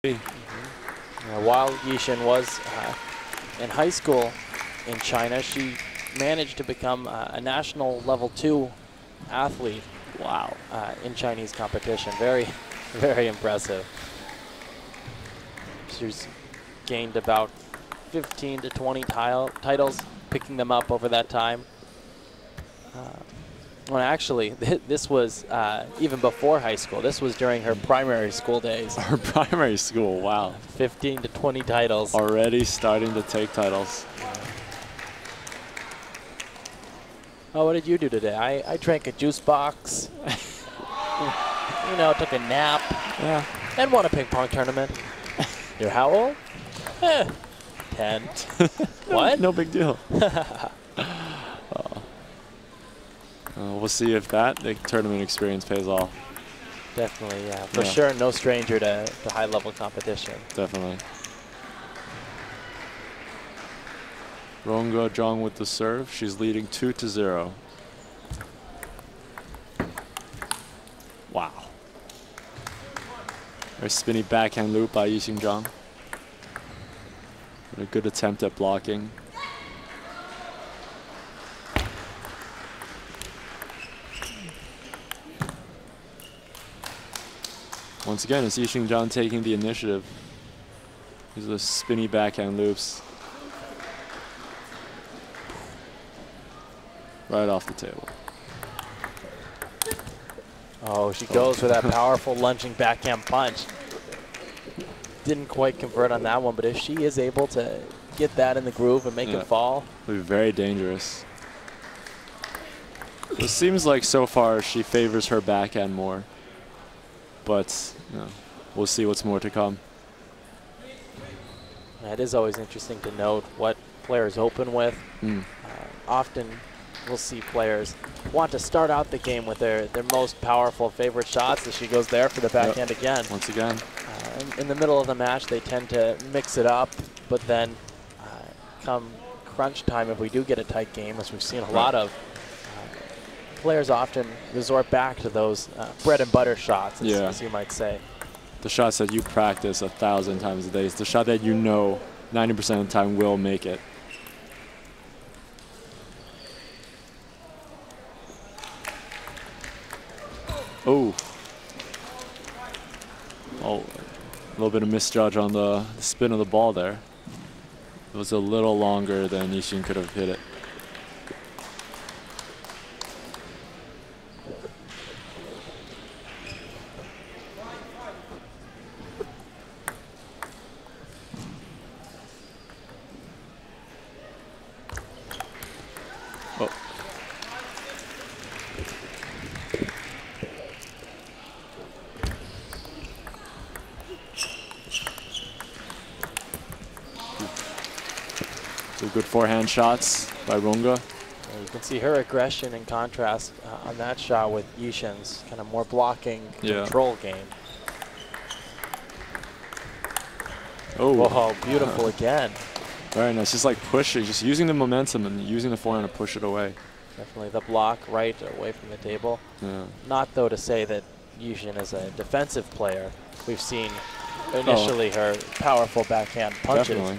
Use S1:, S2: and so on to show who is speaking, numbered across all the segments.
S1: While Yixin was in high school in China, she managed to become a national level 2 athlete.
S2: Wow.
S1: In Chinese competition. Very, very impressive. She's gained about 15 to 20 titles, picking them up over that time. Well, actually, this was even before high school. This was during her primary school days.
S2: Her primary school, wow.
S1: 15 to 20 titles.
S2: Already starting to take titles.
S1: Oh, what did you do today? I drank a juice box. You know, took a nap.
S2: Yeah.
S1: And won a ping pong tournament. You're how old? 10. What?
S2: No big deal. We'll see if the tournament experience pays off.
S1: Definitely, yeah. For sure, no stranger to high-level competition.
S2: Definitely. Rongge Zhang with the serve. She's leading 2-0. Wow. Very spinny backhand loop by Yixin Zhang. A good attempt at blocking. Once again, it's Yixin Zhang taking the initiative. These are the spinny backhand loops. Right off the table.
S1: Oh, she goes for that powerful lunging backhand punch. Didn't quite convert on that one, but if she is able to get that in the groove and make it fall.
S2: It'll be very dangerous. It seems like so far she favors her backhand more. But we'll see what's more to come.
S1: It is always interesting to note what players open with. Often we'll see players want to start out the game with their most powerful favorite shots as she goes there for the backhand again.
S2: Once again.
S1: In the middle of the match, they tend to mix it up, but then come crunch time, if we do get a tight game, as we've seen a lot of, players often resort back to those bread and butter shots, as you might say.
S2: The shots that you practice 1,000 times a day. It's the shot that you know 90% of the time will make it. Oh, a little bit of misjudge on the spin of the ball there. It was a little longer than Yixin could have hit it. Good forehand shots by Rongge.
S1: You can see her aggression in contrast on that shot with Yixin's kind of more blocking control game.
S2: Oh,
S1: whoa, beautiful again.
S2: Very nice, just like pushing, just using the momentum and using the forehand to push it away.
S1: Definitely the block right away from the table. Not though to say that Yixin is a defensive player. We've seen initially her powerful backhand punches.
S2: Definitely.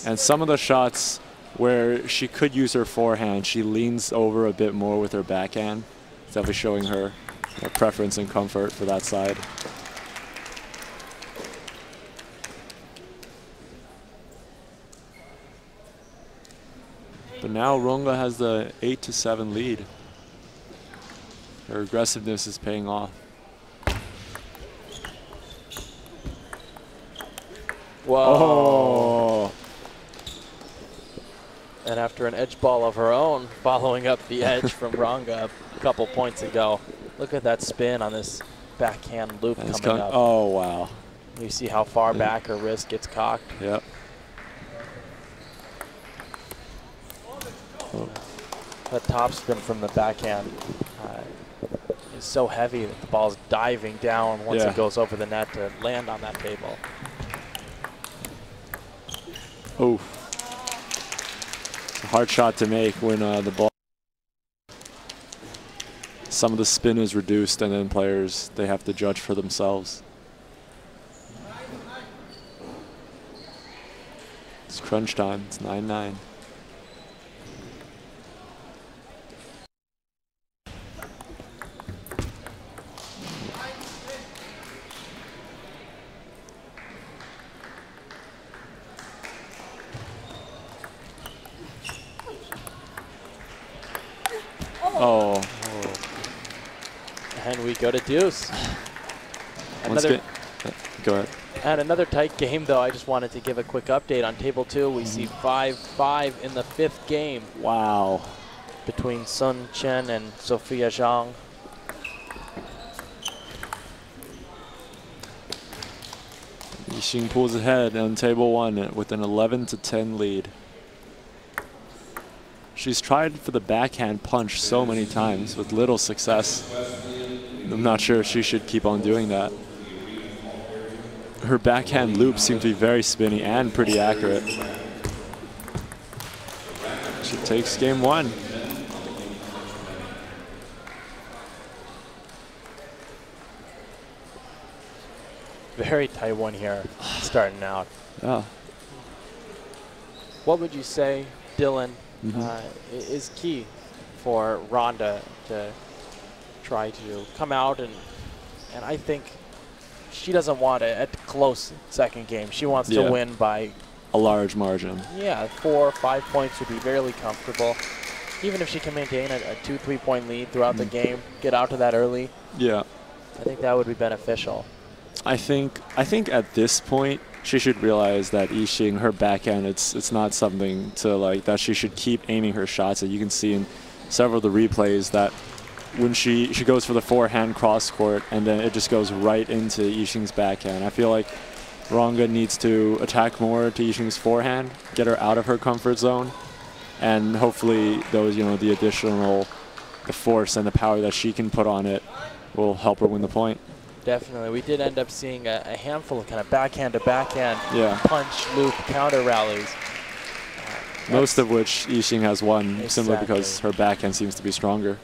S2: And some of the shots where she could use her forehand, she leans over a bit more with her backhand. It's definitely showing her preference and comfort for that side. But now Rongge has the 8-7 lead. Her aggressiveness is paying off.
S1: Whoa.
S2: Oh.
S1: And after an edge ball of her own, following up the edge from Rongge a couple points ago. Look at that spin on this backhand loop coming up.
S2: Oh, wow.
S1: You see how far back her wrist gets cocked?
S2: Yep.
S1: That top spin from the backhand is so heavy that the ball's diving down once it goes over the net to land on that table.
S2: Oh. It's a hard shot to make when the ball, some of the spin is reduced and then players, they have to judge for themselves. It's crunch time. It's 9-9. Oh.
S1: And we go to deuce. Another,
S2: go ahead.
S1: And another tight game, though. I just wanted to give a quick update on table 2. We see 5-5 in the 5th game.
S2: Wow.
S1: Between Sun Chen and Sophia Zhang.
S2: Yixin pulls ahead on table 1 with an 11-10 lead. She's tried for the backhand punch so many times with little success. I'm not sure if she should keep on doing that. Her backhand loops seem to be very spinny and pretty accurate. She takes game 1.
S1: Very tight one here, starting out.
S2: Yeah.
S1: What would you say, Dylan, is key for Rongge to try to come out and I think she doesn't want a close second game. She wants to win by
S2: a large margin.
S1: Yeah, 4 or 5 points would be fairly comfortable. Even if she can maintain a 2-3 point lead throughout the game, get out to that early.
S2: Yeah.
S1: I think that would be beneficial.
S2: I think at this point she should realize that Yixin, her backhand, it's not something to like that she should keep aiming her shots at. You can see in several of the replays that when she goes for the forehand cross court and then it just goes right into Yixin's backhand. I feel like Rongge needs to attack more to Yixin's forehand, get her out of her comfort zone, and hopefully those, the additional, the force and the power that she can put on it will help her win the point.
S1: Definitely. We did end up seeing a handful of kind of backhand to backhand punch, loop, counter rallies.
S2: Most of which Yixin has won simply because her backhand seems to be stronger.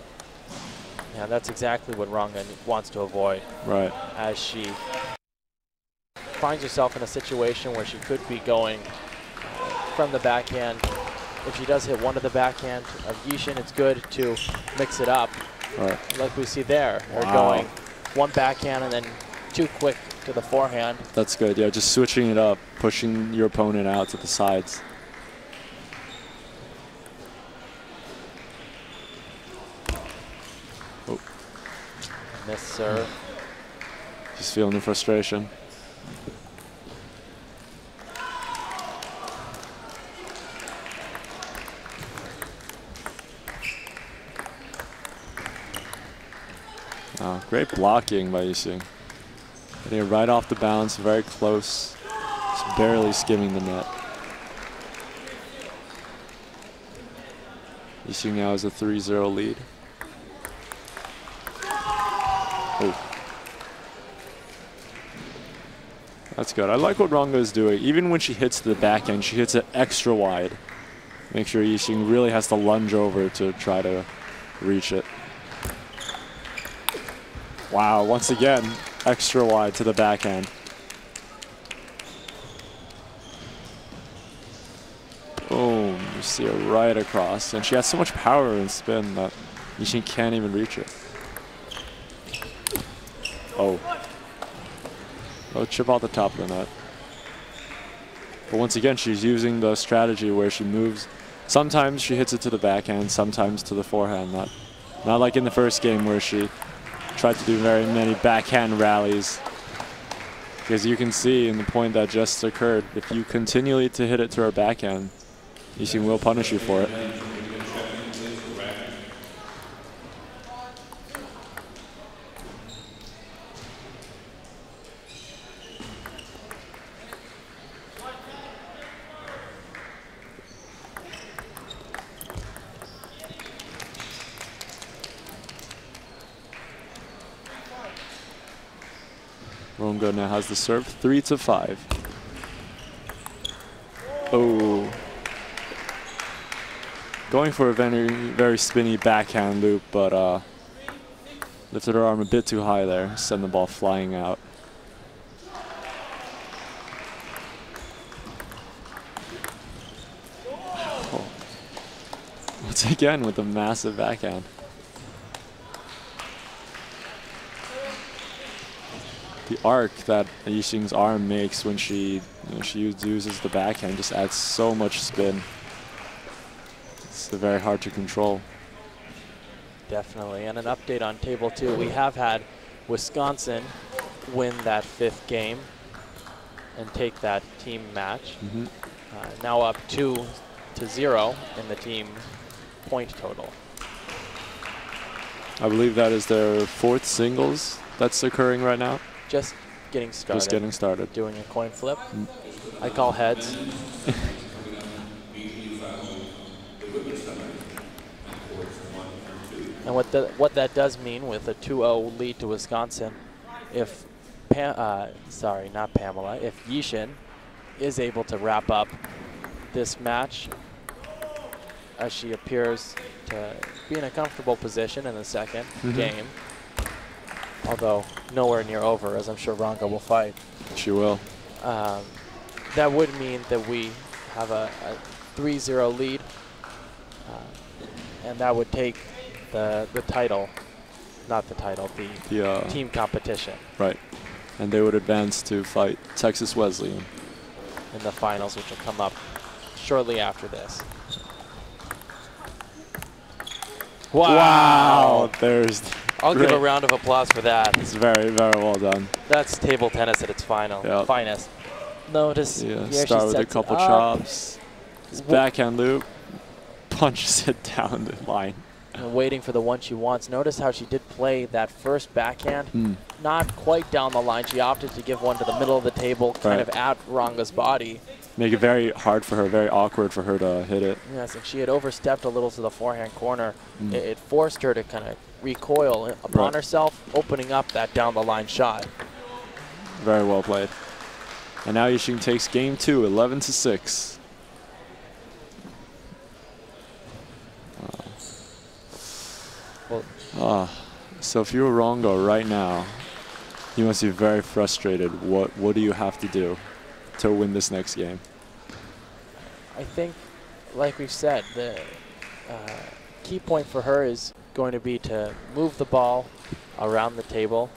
S1: Yeah, that's exactly what Rongge wants to avoid.
S2: Right.
S1: As she finds herself in a situation where she could be going from the backhand. If she does hit one of the backhand of Yixin, it's good to mix it up.
S2: Right.
S1: Like we see there. They're going one backhand and then 2 quick to the forehand.
S2: That's good, yeah, just switching it up, pushing your opponent out to the sides. Oh.
S1: Miss serve.
S2: Just feeling the frustration. Oh, great blocking by Yixin. Getting it right off the bounce, very close. Just barely skimming the net. Yixin now has a 3-0 lead. Oh. That's good. I like what Rongge is doing. Even when she hits the backhand, she hits it extra wide. Make sure Yixin really has to lunge over to try to reach it. Wow, once again, extra wide to the backhand. Boom, you see it right across. And she has so much power and spin that Yixin can't even reach it. Oh. Oh, chip out the top of the net. But once again, she's using the strategy where she moves. Sometimes she hits it to the backhand, sometimes to the forehand. Not like in the first game where she tried to do very many backhand rallies. Because you can see in the point that just occurred, if you continually to hit it to her backhand, Yixin will punish you for it. Rongge now has the serve, 3-5. Oh. Going for a very spinny backhand loop, but lifted her arm a bit too high there, send the ball flying out. again with a massive backhand. The arc that Yixin's arm makes when she uses the backhand just adds so much spin. It's very hard to control.
S1: Definitely. And an update on table 2. We have had Wisconsin win that 5th game and take that team match. Now up 2-0 in the team point total.
S2: I believe that is their 4th singles that's occurring right now.
S1: Just getting started.
S2: Just getting started.
S1: Doing a coin flip. I call heads. And what that does mean with a 2-0 lead to Wisconsin, if sorry, not Pamela, if Yixin is able to wrap up this match as she appears to be in a comfortable position in the 2nd game, although nowhere near over, as I'm sure Rongge will fight.
S2: She will.
S1: That would mean that we have a 3-0 lead, and that would take the title, not the title, the team competition.
S2: Right. And they would advance to fight Texas Wesleyan
S1: in the finals, which will come up shortly after this. Wow.
S2: There's
S1: I'll give a round of applause for that.
S2: It's very, very well done.
S1: That's table tennis at its finest. Notice
S2: start with a couple chops. His backhand loop, punches it down the line.
S1: And waiting for the one she wants. Notice how she did play that first backhand. Not quite down the line. She opted to give one to the middle of the table, kind of at Ronge's body.
S2: Make it very hard for her, very awkward for her to hit it.
S1: Yes, and she had overstepped a little to the forehand corner. It forced her to kind of recoil upon herself, opening up that down the line shot.
S2: Very well played. And now Yixin takes game 2, 11-6. So if you were Rongge right now, you must be very frustrated. What do you have to do to win this next game?
S1: I think, like we've said, the key point for her is going to be to move the ball around the table,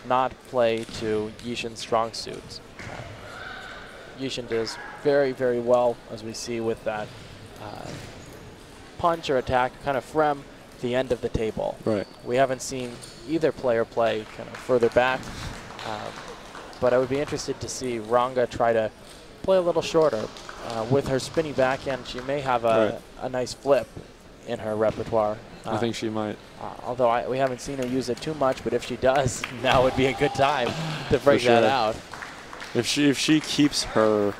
S1: not play to Yixin's strong suits. Yixin does very, very well, as we see with that punch or attack, kind of from the end of the table.
S2: Right.
S1: We haven't seen either player play kind of further back, but I would be interested to see Rongge try to play a little shorter. With her spinny backhand, she may have a nice flip in her repertoire.
S2: I think she might.
S1: Although we haven't seen her use it too much, but if she does, now would be a good time to break that out.
S2: If she keeps her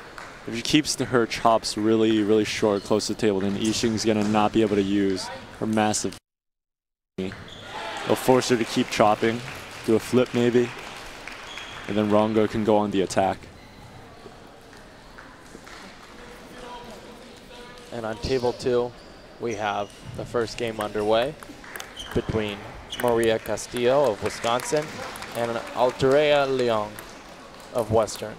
S2: chops really, really short, close to the table, then Yixin's gonna not be able to use her massive. It'll force her to keep chopping, do a flip maybe, and then Rongge can go on the attack.
S1: And on table 2, we have the first game underway between Maria Castillo of Wisconsin and Alterea Leong of Western.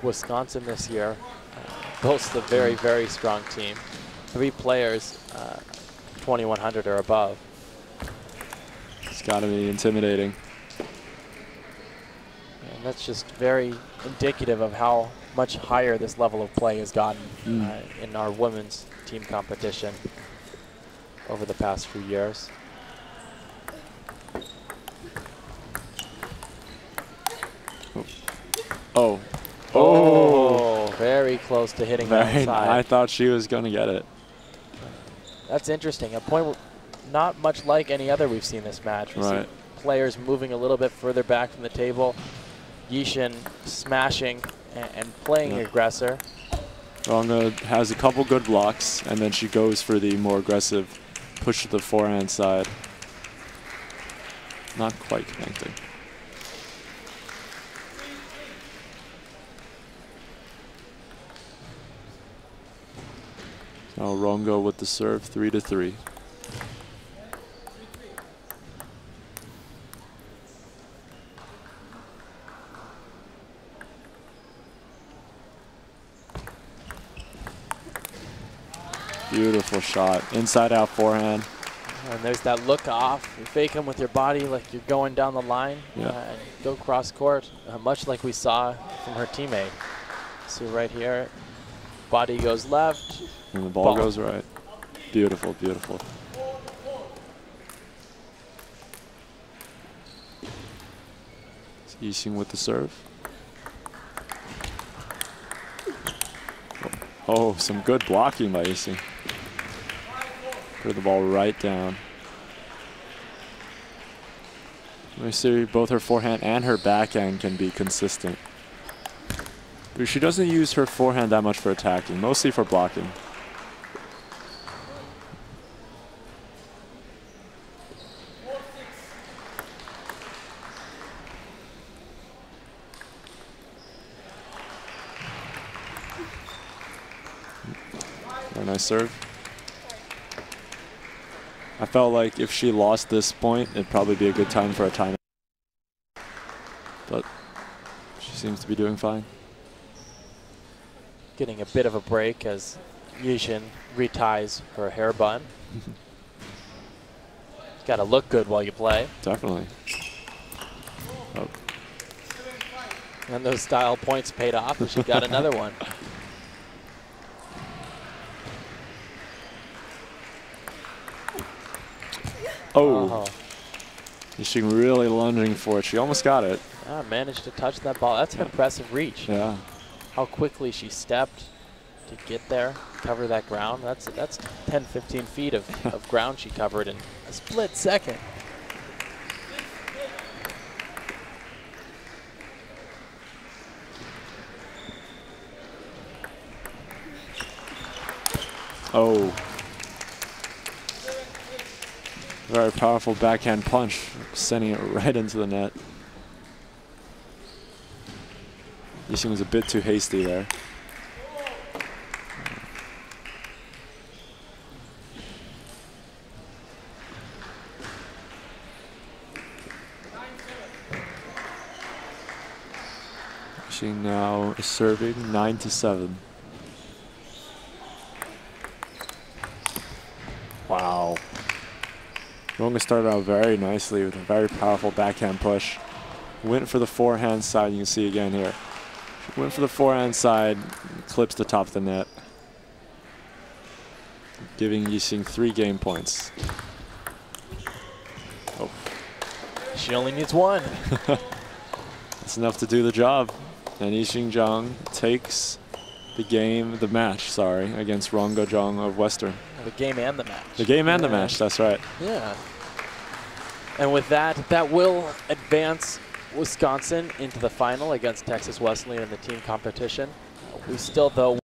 S1: Wisconsin this year boasts a very, very strong team. 3 players 2,100 or above.
S2: It's got to be intimidating.
S1: And that's just very indicative of how much higher this level of play has gotten in our women's team competition over the past few years. Oh, very close to hitting that side.
S2: I thought she was going to get it.
S1: That's interesting. A point not much like any other we've seen this match. We see players moving a little bit further back from the table. Yixin smashing and playing aggressor.
S2: Rongge has a couple good blocks, and then she goes for the more aggressive push to the forehand side. Not quite connecting. Now Rongge with the serve, 3-3. Beautiful shot, inside out forehand.
S1: And there's that look off. You fake them with your body like you're going down the line.
S2: Yeah.
S1: And go cross court, much like we saw from her teammate. So right here, body goes left.
S2: And the ball goes right. Beautiful, beautiful. Yixin with the serve. Oh, some good blocking by Yixin. Put the ball right down. Let me see, both her forehand and her backhand can be consistent. But she doesn't use her forehand that much for attacking, mostly for blocking. Very nice serve. I felt like if she lost this point, it'd probably be a good time for a timeout. But she seems to be doing fine.
S1: Getting a bit of a break as Yixin reties her hair bun. Got to look good while you play.
S2: Definitely. Oh.
S1: And those style points paid off, and she got another one.
S2: Oh. Yixin really lunging for it. She almost got it.
S1: Managed to touch that ball. That's an impressive reach.
S2: Yeah.
S1: How quickly she stepped to get there, cover that ground. That's 10, 15 feet of ground she covered in a split second.
S2: Oh. Very powerful backhand punch, sending it right into the net. Yixin was a bit too hasty there. Yixin now is serving 9-7. Wow. Rongge started out very nicely with a very powerful backhand push. Went for the forehand side, you can see again here. Went for the forehand side, clips the top of the net. Giving Yixin 3 game points. Oh.
S1: She only needs one.
S2: That's enough to do the job. And Yixin Zhang takes the match, against Rongge Zhang of Western.
S1: The game and the match.
S2: The game and the match, that's right.
S1: Yeah. And with that, that will advance Wisconsin into the final against Texas Wesleyan in the team competition. We still, though,